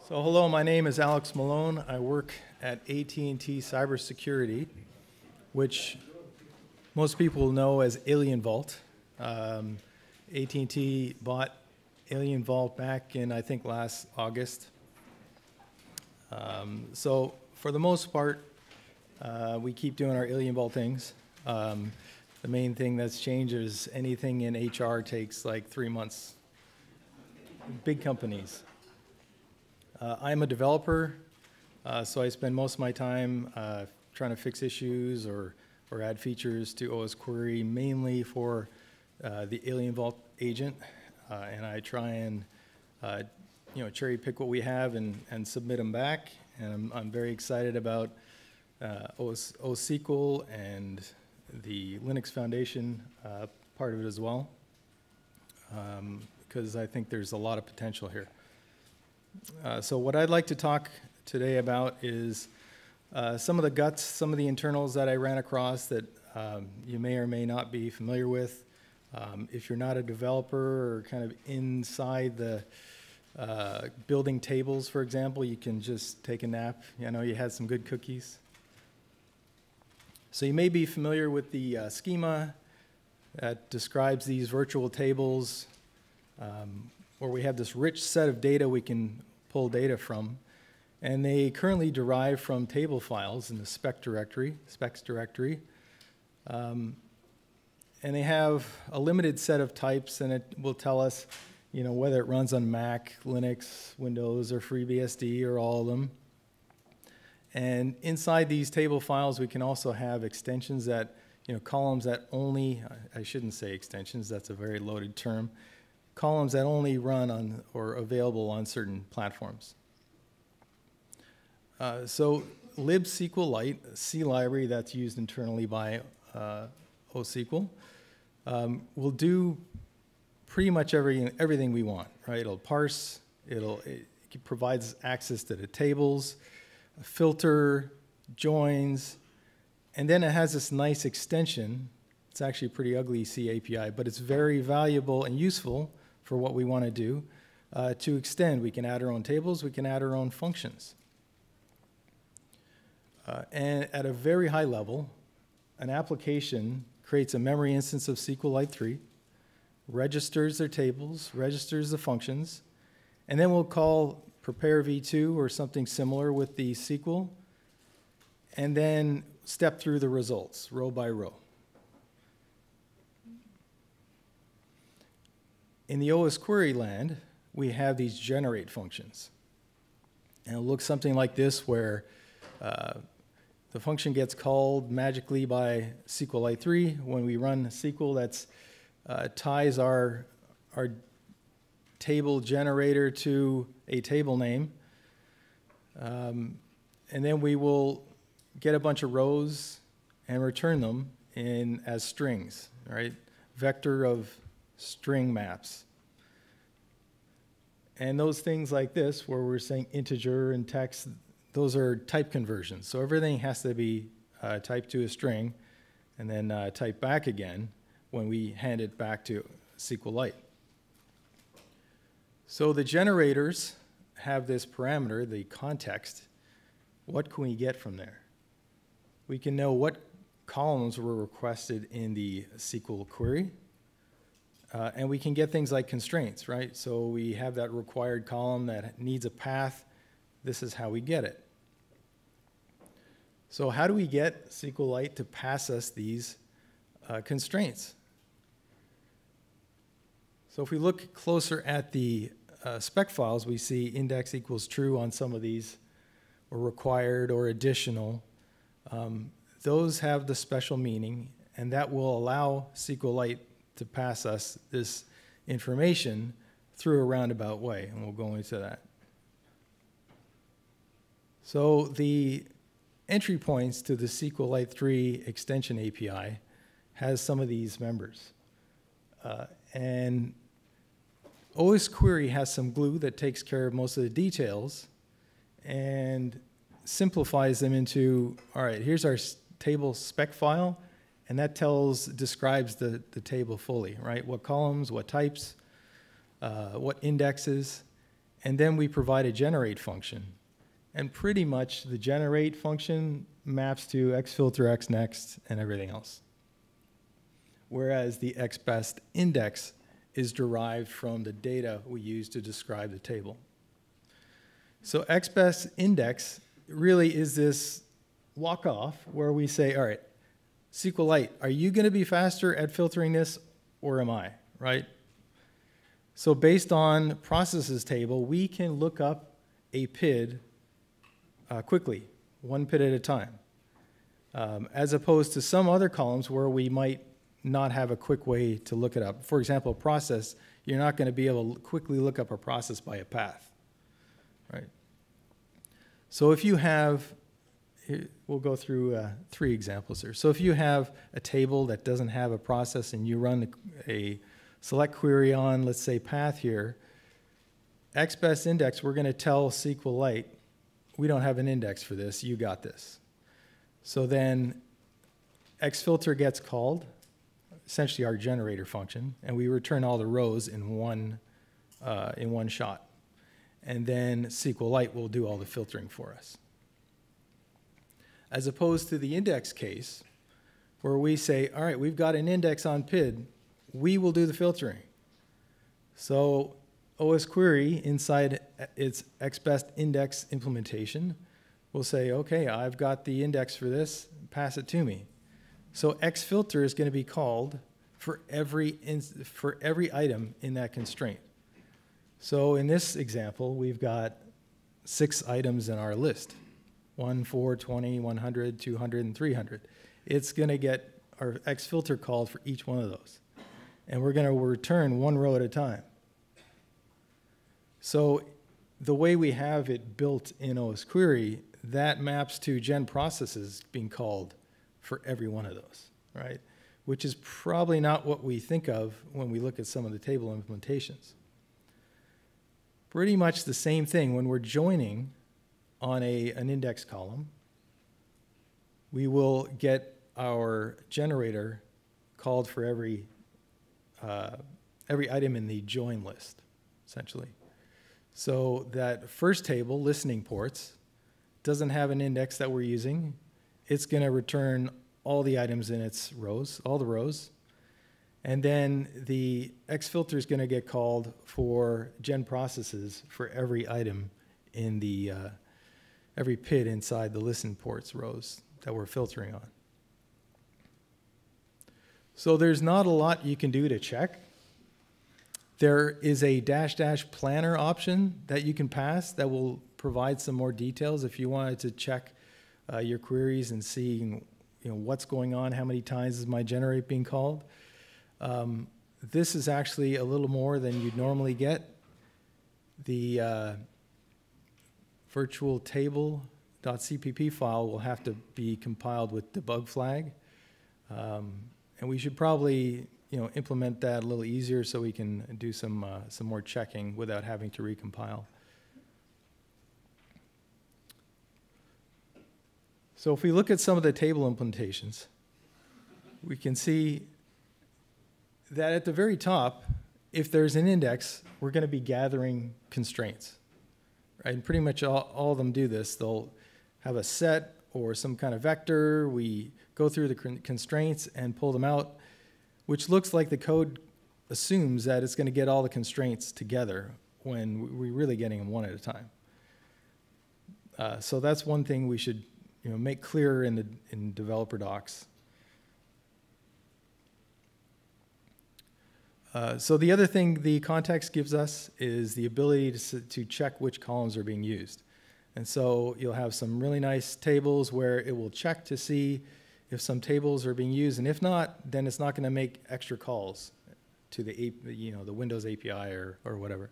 So hello, my name is Alex Malone. I work at AT&T Cybersecurity, which most people know as AlienVault. AT&T bought AlienVault back in, I think, last August. So for the most part, we keep doing our AlienVault things. The main thing that's changed is anything in HR takes like 3 months. Big companies. I'm a developer, so I spend most of my time trying to fix issues or add features to osquery, mainly for the AlienVault agent, and I try and cherry pick what we have and submit them back. And I'm very excited about osql and the Linux Foundation part of it as well, because I think there's a lot of potential here. So what I'd like to talk today about is some of the guts, some of the internals that I ran across that you may or may not be familiar with. If you're not a developer or kind of inside the building tables, for example, you can just take a nap. I know you had some good cookies. So you may be familiar with the schema that describes these virtual tables where we have this rich set of data we can pull data from, and they currently derive from table files in the specs directory, and they have a limited set of types, and it will tell us, whether it runs on Mac, Linux, Windows, or FreeBSD, or all of them. And inside these table files, we can also have extensions that, columns that only, I shouldn't say extensions, that's a very loaded term, columns that only run on or available on certain platforms. So libsqlite, a C library that's used internally by osql, will do pretty much everything we want, right? It'll parse, it provides access to the tables, filter, joins, and then it has this nice extension. It's actually a pretty ugly C API, but it's very valuable and useful for what we want to do. To extend, we can add our own tables, we can add our own functions. And at a very high level, an application creates a memory instance of sqlite3, registers their tables, registers the functions, and then we'll call prepare v2 or something similar with the SQL, and then step through the results, row by row. In the osquery land, we have these generate functions. And it looks something like this, where the function gets called magically by sqlite3. When we run SQL, that ties our table generator to a table name. And then we will get a bunch of rows and return them as strings, right? Vector of string maps. And those things like this, where we're saying integer and text, those are type conversions. So everything has to be typed to a string and then typed back again when we hand it back to SQLite. So the generators have this parameter, the context. What can we get from there? We can know what columns were requested in the SQL query. And we can get things like constraints, right? So we have that required column that needs a path. This is how we get it. So how do we get SQLite to pass us these constraints? So if we look closer at the spec files, we see index equals true on some of these, or required or additional. Those have the special meaning, and that will allow SQLite to pass us this information through a roundabout way, and we'll go into that. So the entry points to the sqlite3 extension API has some of these members. And osquery has some glue that takes care of most of the details and simplifies them into, all right, here's our table spec file, and that describes the table fully, right? What columns, what types, what indexes, And then we provide a generate function. And pretty much the generate function maps to xfilter, xnext, and everything else. Whereas the xbest index is derived from the data we use to describe the table. So xbest index really is this walk-off where we say, all right, SQLite, are you going to be faster at filtering this, or am I, right? So based on processes table, we can look up a PID quickly, one PID at a time, as opposed to some other columns where we might not have a quick way to look it up. For example, a process, you're not going to be able to quickly look up a process by a path, right? So if you have, we'll go through 3 examples here. So if you have a table that doesn't have a process and you run a select query on, let's say, path here, xbest index, we're going to tell SQLite, we don't have an index for this, you got this. So then xfilter gets called, essentially our generator function, and we return all the rows in one shot. And then SQLite will do all the filtering for us. As opposed to the index case, where we say, all right, we've got an index on PID, we will do the filtering. So osquery, inside its xbest index implementation, will say, okay, I've got the index for this, pass it to me. So xfilter is going to be called for every item in that constraint. So in this example, we've got 6 items in our list, 1, 4, 20, 100, 200, and 300. It's going to get our xfilter called for each one of those. And we're going to return 1 row at a time. So the way we have it built in osquery, that maps to gen processes being called for every one of those, right? Which is probably not what we think of when we look at some of the table implementations. Pretty much the same thing when we're joining on an index column, we will get our generator called for every item in the join list, essentially. So that first table, listening ports, doesn't have an index that we're using. It's going to return all the items in its rows, all the rows. And then the xfilter is going to get called for gen processes for every item in the every PID inside the listen ports rows that we're filtering on. So there's not a lot you can do to check. There is a -- planner option that you can pass that will provide some more details if you wanted to check your queries and see what's going on, how many times is my generate being called. This is actually a little more than you'd normally get. The virtual table.cpp file will have to be compiled with debug flag. And we should probably implement that a little easier so we can do some more checking without having to recompile. So if we look at some of the table implementations, we can see that at the very top, if there's an index, we're going to be gathering constraints, right? And pretty much all of them do this. They'll have a set or some kind of vector. We go through the constraints and pull them out, which looks like the code assumes that it's going to get all the constraints together when we're really getting them one at a time. So that's one thing we should make clear in developer docs. So the other thing the context gives us is the ability to check which columns are being used. And so you'll have some really nice tables where it will check to see if some tables are being used, and if not, then it's not going to make extra calls to the the Windows API or whatever.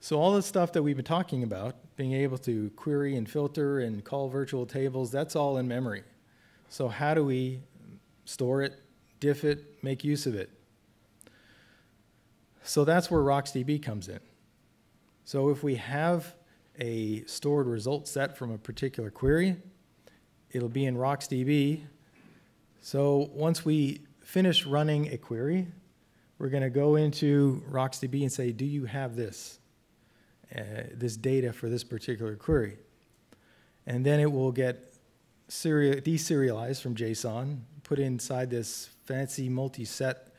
So all the stuff that we've been talking about, being able to query and filter and call virtual tables, that's all in memory. So how do we store it, diff it, make use of it? So that's where RocksDB comes in. So if we have a stored result set from a particular query, it'll be in RocksDB. So once we finish running a query, we're going to go into RocksDB and say, do you have this data for this particular query? And then it will get deserialized from JSON, put inside this fancy multi-set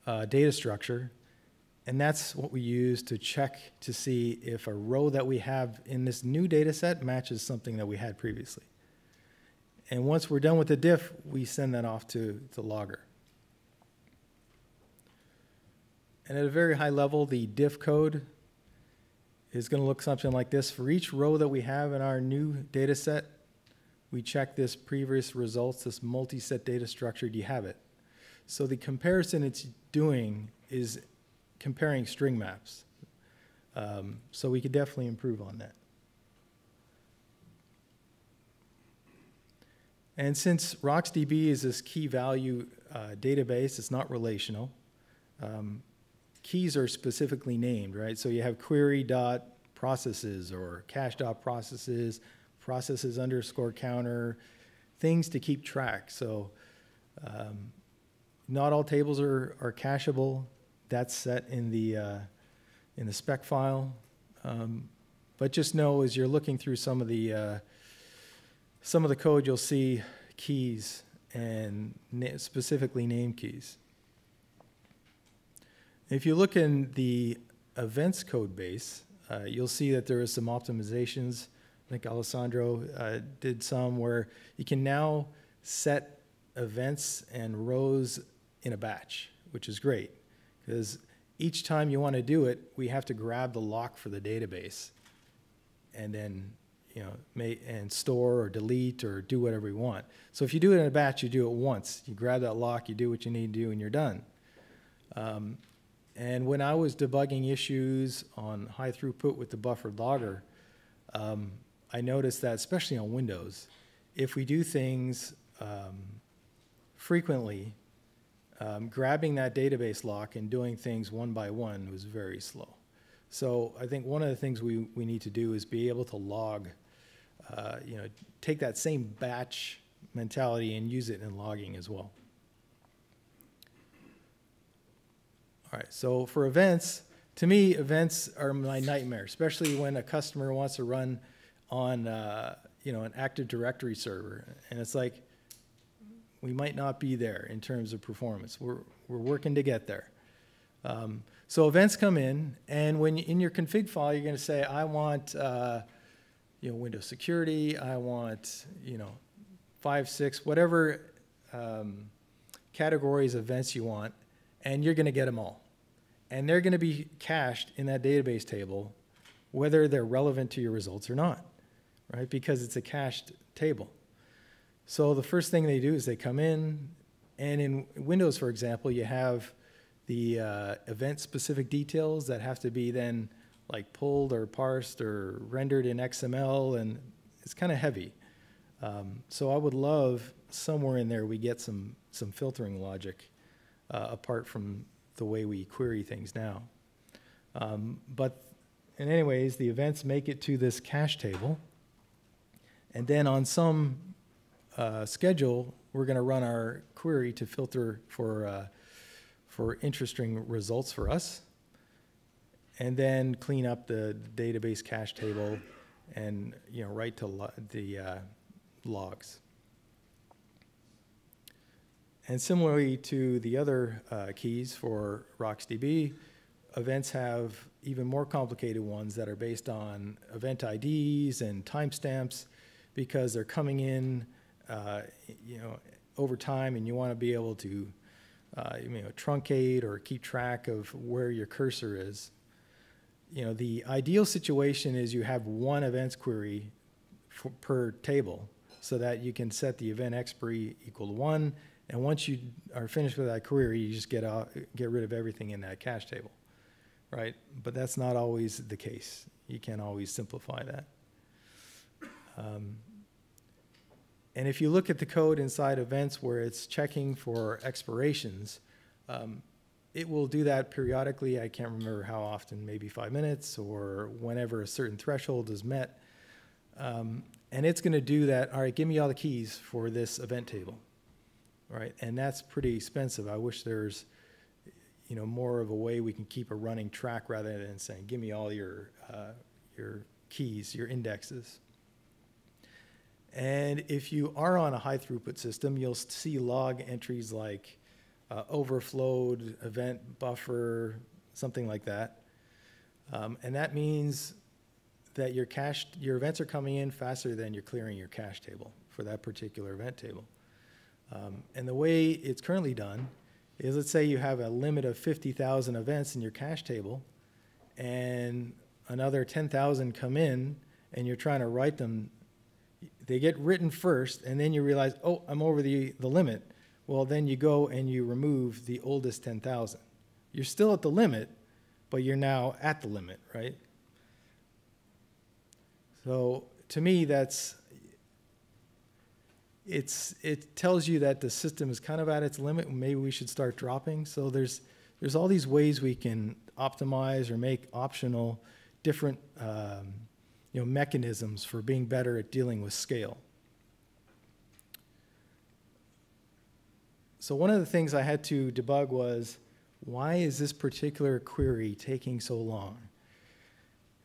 data structure, and that's what we use to check to see if a row that we have in this new data set matches something that we had previously. And once we're done with the diff, we send that off to the logger. And at a very high level, the diff code is going to look something like this. For each row that we have in our new data set, we check this previous results, this multi-set data structure. Do you have it? So the comparison it's doing is comparing string maps. So we could definitely improve on that. And since RocksDB is this key value database, it's not relational. Keys are specifically named, right? So you have query.processes or cache.processes, processes underscore counter, things to keep track. So not all tables are cacheable. That's set in the spec file. But just know as you're looking through some of the code, you'll see keys and specifically named keys. If you look in the events code base, you'll see that there is some optimizations. I think Alessandro did some where you can now set events and rows in a batch, which is great because each time you want to do it, we have to grab the lock for the database and then and store or delete or do whatever you want. So if you do it in a batch, you do it once. You grab that lock, you do what you need to do, and you're done. And when I was debugging issues on high throughput with the buffered logger, I noticed that, especially on Windows, if we do things frequently, grabbing that database lock and doing things one by one was very slow. So I think one of the things we need to do is be able to log, take that same batch mentality and use it in logging as well. All right, so for events, to me, events are my nightmare, especially when a customer wants to run on an Active Directory server. And it's like, we might not be there in terms of performance. We're working to get there. So events come in, and when in your config file, you're going to say, I want Windows security, I want 5, 6, whatever categories of events you want, and you're going to get them all. And they're going to be cached in that database table, whether they're relevant to your results or not, right? Because it's a cached table. So the first thing they do is they come in, and in Windows, for example, you have the event-specific details that have to be then like pulled or parsed or rendered in XML, and it's kind of heavy. So I would love somewhere in there we get some filtering logic apart from the way we query things now. But in any ways, the events make it to this cache table, and then on some schedule, we're going to run our query to filter for interesting results for us, and then clean up the database cache table and write to the logs. And similarly to the other keys for RocksDB, events have even more complicated ones that are based on event IDs and timestamps because they're coming in over time, and you want to be able to truncate or keep track of where your cursor is. The ideal situation is you have one events query per table so that you can set the event expiry equal to 1, and once you are finished with that query, you just get rid of everything in that cache table, right? But that's not always the case. You can't always simplify that. And if you look at the code inside events where it's checking for expirations, it will do that periodically. I can't remember how often, maybe 5 minutes or whenever a certain threshold is met. And it's going to do that. All right, give me all the keys for this event table, right? And that's pretty expensive. I wish there's more of a way we can keep a running track rather than saying, give me all your keys, your indexes. And if you are on a high throughput system, you'll see log entries like overflowed, event buffer, something like that. And that means that your events are coming in faster than you're clearing your cache table for that particular event table. And the way it's currently done is, let's say you have a limit of 50,000 events in your cache table, and another 10,000 come in, and you're trying to write them. They get written first, and then you realize, oh, I'm over the limit. Well, then you go and you remove the oldest 10,000. You're still at the limit, but you're now at the limit, right? So to me, it tells you that the system is kind of at its limit. Maybe we should start dropping. So there's all these ways we can optimize or make optional different mechanisms for being better at dealing with scale. So one of the things I had to debug was, why is this particular query taking so long?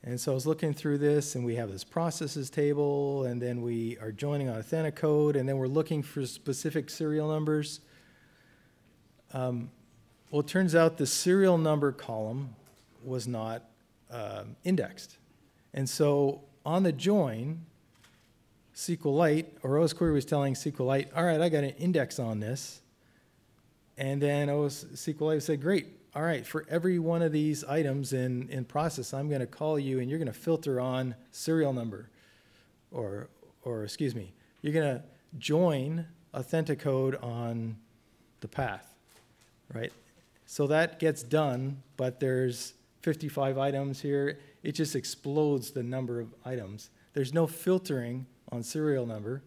And so I was looking through this, and we have this processes table, and then we are joining authenticode, and then we're looking for specific serial numbers. Well, it turns out the serial number column was not indexed. And so on the join, SQLite, or osquery was telling SQLite, all right, I got an index on this. And then SQLite said, great, all right, for every one of these items in process, I'm going to call you, and you're going to filter on serial number. Or excuse me, you're going to join authenticode on the path, right? So that gets done, but there's 55 items here. It just explodes the number of items. There's no filtering on serial number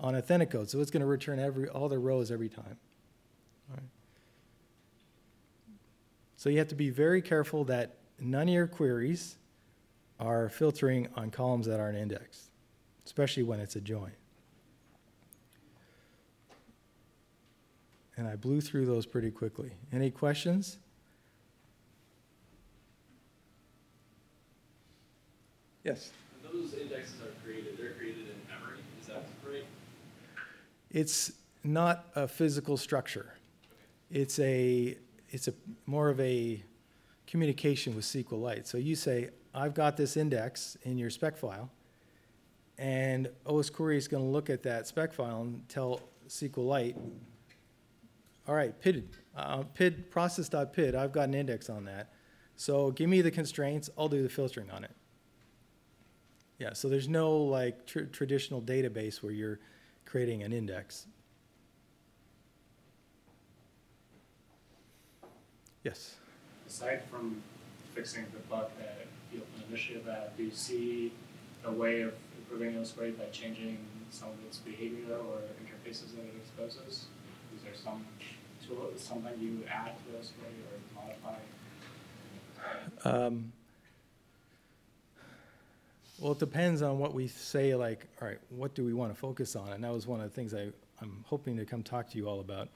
on authenticode, so it's going to return all the rows every time. All right. So you have to be very careful that none of your queries are filtering on columns that aren't indexed, especially when it's a join. And I blew through those pretty quickly. Any questions? Yes? When those indexes are created, they're created in memory. Is that right? It's not a physical structure. It's more of a communication with SQLite. So you say, I've got this index in your spec file, and osquery is going to look at that spec file and tell SQLite, all right, PID, process.pid, I've got an index on that. So give me the constraints, I'll do the filtering on it. Yeah, so there's no like traditional database where you're creating an index. Yes? Aside from fixing the bug that you initially about, do you see a way of improving osquery by changing some of its behavior or interfaces that it exposes? Is there some tool, something you add to osquery or modify? Well, it depends on what we say, like, all right, what do we want to focus on? And that was one of the things I'm hoping to come talk to you all about.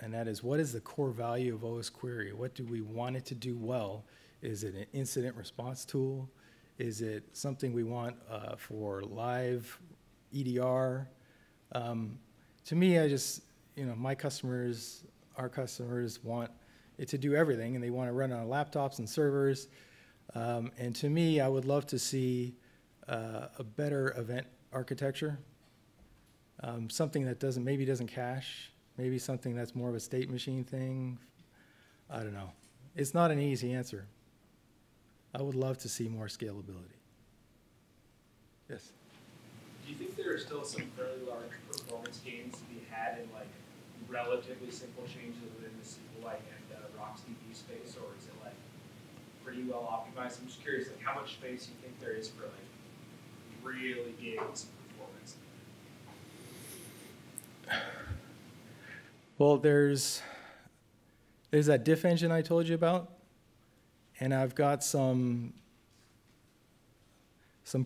And that is, what is the core value of osquery? What do we want it to do well? Is it an incident response tool? Is it something we want for live EDR? To me, my customers, our customers want it to do everything, and they want to run on laptops and servers. And to me, I would love to see a better event architecture, something that maybe doesn't cache, maybe something that's more of a state machine thing. I don't know. It's not an easy answer. I would love to see more scalability. Yes? Do you think there are still some fairly large performance gains to be had in like relatively simple changes within the SQLite and RocksDB space, or is it like pretty well optimized? I'm just curious, like how much space you think there is for like really gaining some performance? Well, there's that diff engine I told you about, and I've got some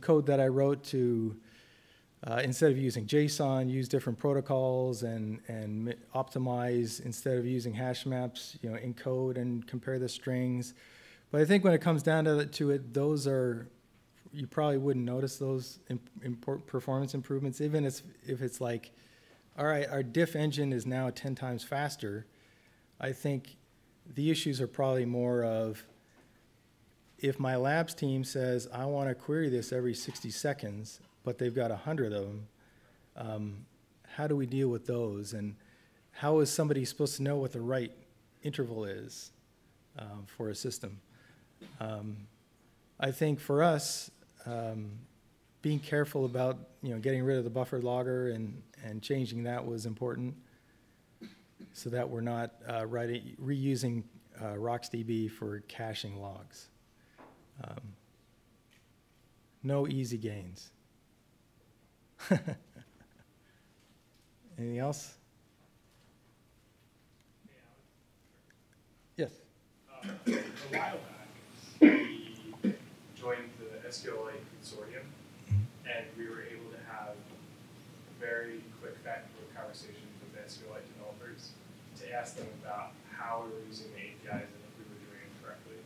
code that I wrote to instead of using JSON, use different protocols and optimize instead of using hash maps, encode and compare the strings. But I think when it comes down to it, those are, you probably wouldn't notice those performance improvements, even if it's like, all right, our diff engine is now 10 times faster. I think the issues are probably more of, if my labs team says, I want to query this every 60 seconds, but they've got 100 of them, how do we deal with those? And how is somebody supposed to know what the right interval is for a system? I think for us, being careful about getting rid of the buffer logger and changing that was important, so that we're not reusing RocksDB for caching logs. No easy gains. Anything else? Yes. A while back, we joined the SQLite consortium, and we were able to have very quick back-and-forth conversations with the SQLite developers to ask them about how we were using the APIs and if we were doing it correctly,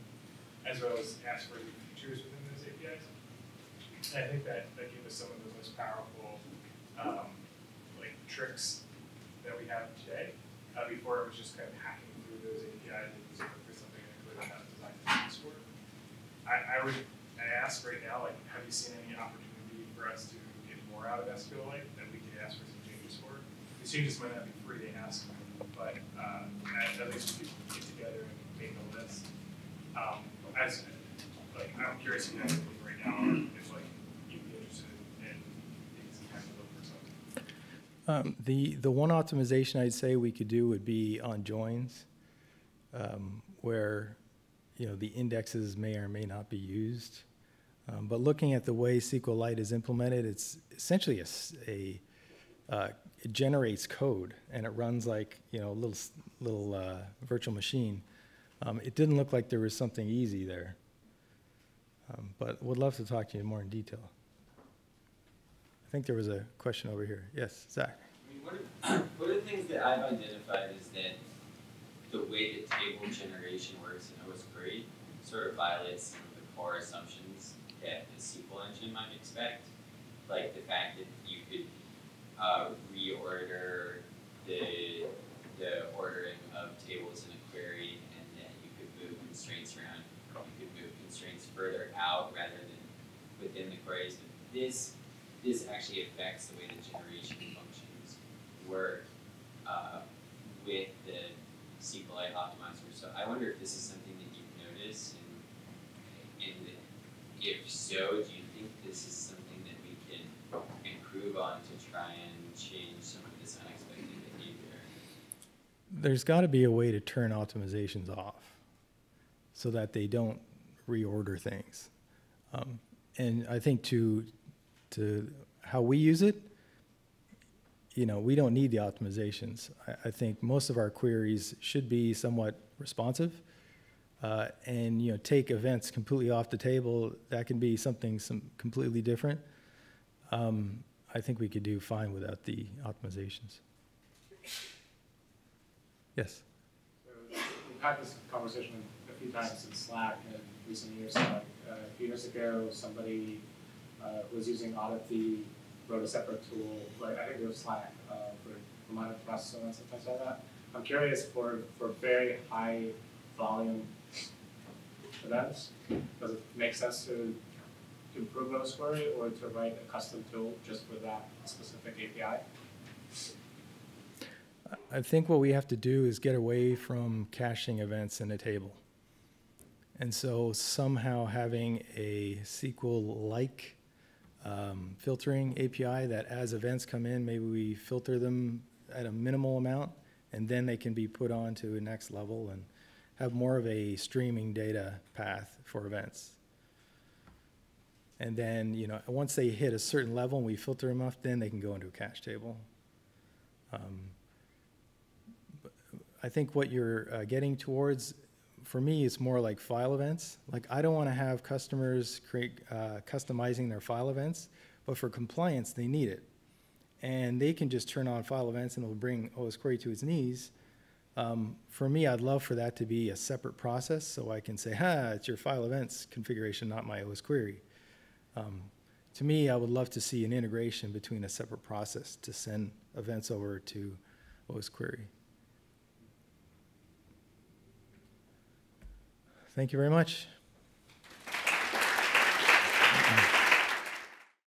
as well as ask for new features within those APIs. And I think that gave us some of the most powerful tricks that we have today. Before it was just kind of hacking through those APIs and using them for something that clearly not designed to use for. I ask right now, have you seen any opportunity for us to get more out of SQLite that we could ask for some changes for? These changes might not be free to ask, but at least we could get together and make a list. I'm curious if you guys are right now, or if you'd be interested in taking some time to look for something. The one optimization I'd say we could do would be on joins, where the indexes may or may not be used. But looking at the way SQLite is implemented, it's essentially it generates code and it runs like a little virtual machine. It didn't look like there was something easy there, but would love to talk to you more in detail. I think there was a question over here. Yes, Zach. One of the things that I've identified is that the way that table generation works in osquery sort of violates some of the core assumptions that the SQL engine might expect, like the fact that you could reorder the ordering of tables in a query, and that you could move constraints around. You could move constraints further out rather than within the queries. But this actually affects the way the generation functions work with the SQLite optimizer. So I wonder if this is something that you've noticed, and if so, do you think this is something that we can improve on to try and change some of this unexpected behavior? There's got to be a way to turn optimizations off so that they don't reorder things. And I think to how we use it, we don't need the optimizations. I think most of our queries should be somewhat responsive, and take events completely off the table. That can be something completely different. I think we could do fine without the optimizations. Yes. So we've had this conversation a few times in Slack in recent years. A few years ago, somebody was using Audit, wrote a separate tool, I think it was Slack, for minor processing and stuff like that. I'm curious, for very high volume events, does it make sense to improve osquery or to write a custom tool just for that specific API? I think what we have to do is get away from caching events in a table. And so somehow having a SQL-like filtering API that as events come in, maybe we filter them at a minimal amount, and then they can be put on to a next level and have more of a streaming data path for events. And then, once they hit a certain level and we filter them off, then they can go into a cache table. But I think what you're getting towards, for me, it's more like file events. I don't want to have customers customizing their file events, but for compliance, they need it. And they can just turn on file events and it'll bring osquery to its knees. For me, I'd love for that to be a separate process so I can say, it's your file events configuration, not my osquery. To me, I would love to see an integration between a separate process to send events over to osquery. Thank you very much.